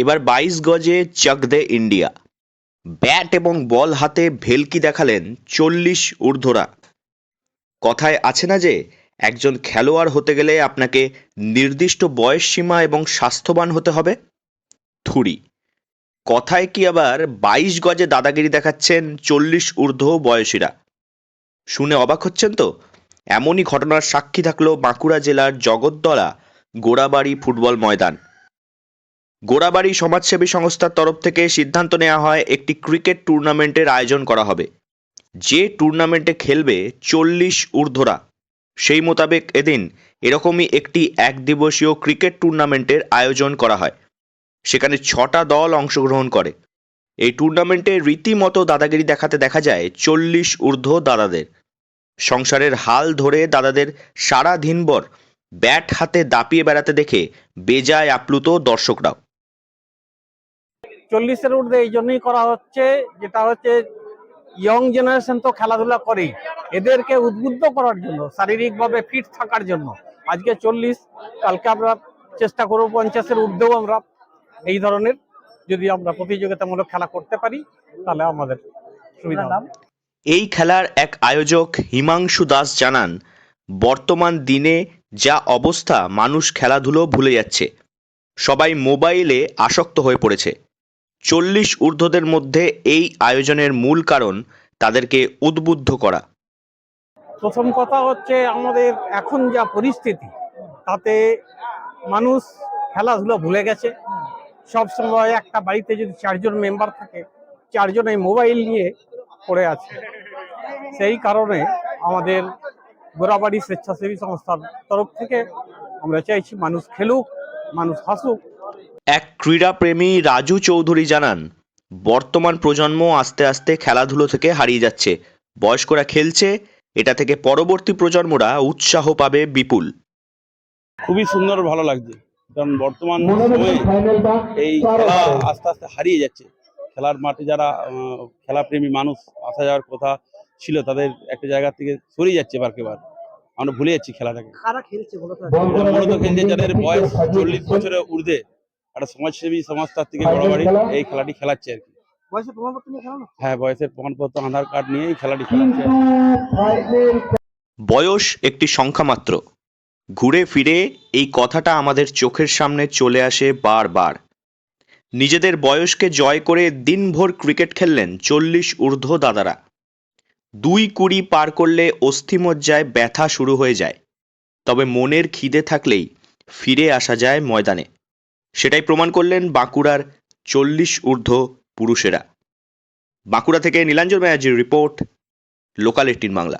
এবার ২২ গজে চক দে India. Bat এবং বল হাতে ভেলকি দেখালেন ৪০ ঊর্ধ্বরা। কথায় আছে না যে একজন খেলোয়াড় হতে গেলে আপনাকে নির্দিষ্ট বয়স সীমা এবং স্বাস্থ্যবান হতে হবে? থুড়ি। কথায় কি আবার ২২ গজে দাদাগিরি দেখাচ্ছেন ৪০ ঊর্ধ্ব বয়সীরা? শুনে অবাক হচ্ছেন তো? এমনই ঘটনার সাক্ষী থাকলো বাঁকুড়া জেলার জগদ্দলা গোড়াবাড়ি ফুটবল ময়দান। গোড়াবাড়ি সমাজসেবী সংস্থার তরফ থেকে সিদ্ধান্ত নেওয়া হয় একটি ক্রিকেট টুর্নামেন্টের আয়োজন করা হবে, যে টুর্নামেন্টে খেলবে ৪০ ঊর্ধ্বরা। সেই মোতাবেক এদিন এরকমই একটি একদিবসীয় ক্রিকেট টুর্নামেন্টের আয়োজন করা হয়। সেখানে ৬টা দল অংশগ্রহণ করে। এই টুর্নামেন্টে রীতিমতো দাদাগিরি দেখাতে দেখা যায় ৪০ ঊর্ধ্ব দাদাদের। সংসারের হাল ধরে দাদাদের সারা দিনভর ব্যাট হাতে দাপিয়ে বেড়াতে দেখে বেজায় আপ্লুত দর্শকরাও। 40-এর ঊর্ধ্বে এই জন্যই করা হচ্ছে, যেটা হচ্ছে ইয়ং জেনারেশন তো খেলাধুলা করেই, এদেরকে উদ্বুদ্ধ করার জন্য, শারীরিকভাবে ফিট থাকার জন্য আজকে 40, কালকে আমরা চেষ্টা করব 50-এর ঊর্ধ্বেও আমরা এই ধরনের যদি আমরা প্রতিযোগিতামূলক খেলা করতে পারি তাহলে আমাদের সুবিধা হবে। এই খেলার এক আয়োজক হিমাংশু দাস জানান, বর্তমান দিনে যা অবস্থা, মানুষ খেলাধুলো ভুলে যাচ্ছে, সবাই মোবাইলে আসক্ত হয়ে পড়েছে। ৪০ ঊর্ধ্বদের মধ্যে এই আয়োজনের মূল কারণ তাদেরকে উদ্বুদ্ধ করা। প্রথম কথা হচ্ছে আমাদের এখন যা পরিস্থিতি, তাতে মানুষ খেলাধুলো ভুলে গেছে। সব সময় একটা বাড়িতে যদি 4জন মেম্বার থাকে, 4জন এই মোবাইল নিয়ে পড়ে আছে। সেই কারণে আমাদের গোড়াবাড়ি স্বেচ্ছাসেবী সংস্থার তরফ থেকে আমরা চাইছি মানুষ খেলুক, মানুষ হাসুক। এক ক্রীড়াপ্রেমী রাজু চৌধুরী জানান, বর্তমান প্রজন্ম আস্তে আস্তে খেলাধুলো থেকে হারিয়ে যাচ্ছে। বয়স্করা খেলছে, এটা থেকে পরবর্তী প্রজন্মরা উৎসাহ পাবে বিপুল। খুবই সুন্দর, ভালো লাগছে, কারণ বর্তমান সময়ে এই খেলা আস্তে আস্তে হারিয়ে যাচ্ছে। খেলার মাঠে যারা খেলাপ্রেমী মানুষ আসা যাওয়ার কথা ছিল, তাদের একটা জায়গা থেকে সরিয়ে যাচ্ছে এবার কেবার। আমরা ভুলে যাচ্ছি খেলাটাকে। মূলত খেলছে যাদের বয়স 40 বছরের ঊর্ধ্বে। একটা সমাজসেবী সংস্থার থেকে গোড়াবাড়ি এই খেলাটি খেলাচ্ছে আর কি। হ্যাঁ, বয়সের প্রমাণপত্র, আধার কার্ড নিয়ে এই খেলাটি খেলাচ্ছে। বয়স একটি সংখ্যা মাত্র। ঘুরে ফিরে এই কথাটা আমাদের চোখের সামনে চলে আসে বারবার। নিজেদের বয়সকে জয় করে দিনভর ক্রিকেট খেললেন ৪০ ঊর্ধ্ব দাদারা। ২ পার করলে অস্থিমজ্জায় ব্যথা শুরু হয়ে যায়, তবে মনের খিদে থাকলেই ফিরে আসা যায় ময়দানে। সেটাই প্রমাণ করলেন বাঁকুড়ার ৪০ ঊর্ধ্ব পুরুষেরা। বাঁকুড়া থেকে নীলাঞ্জন ব্যানার্জির রিপোর্ট, লোকাল 18 বাংলা।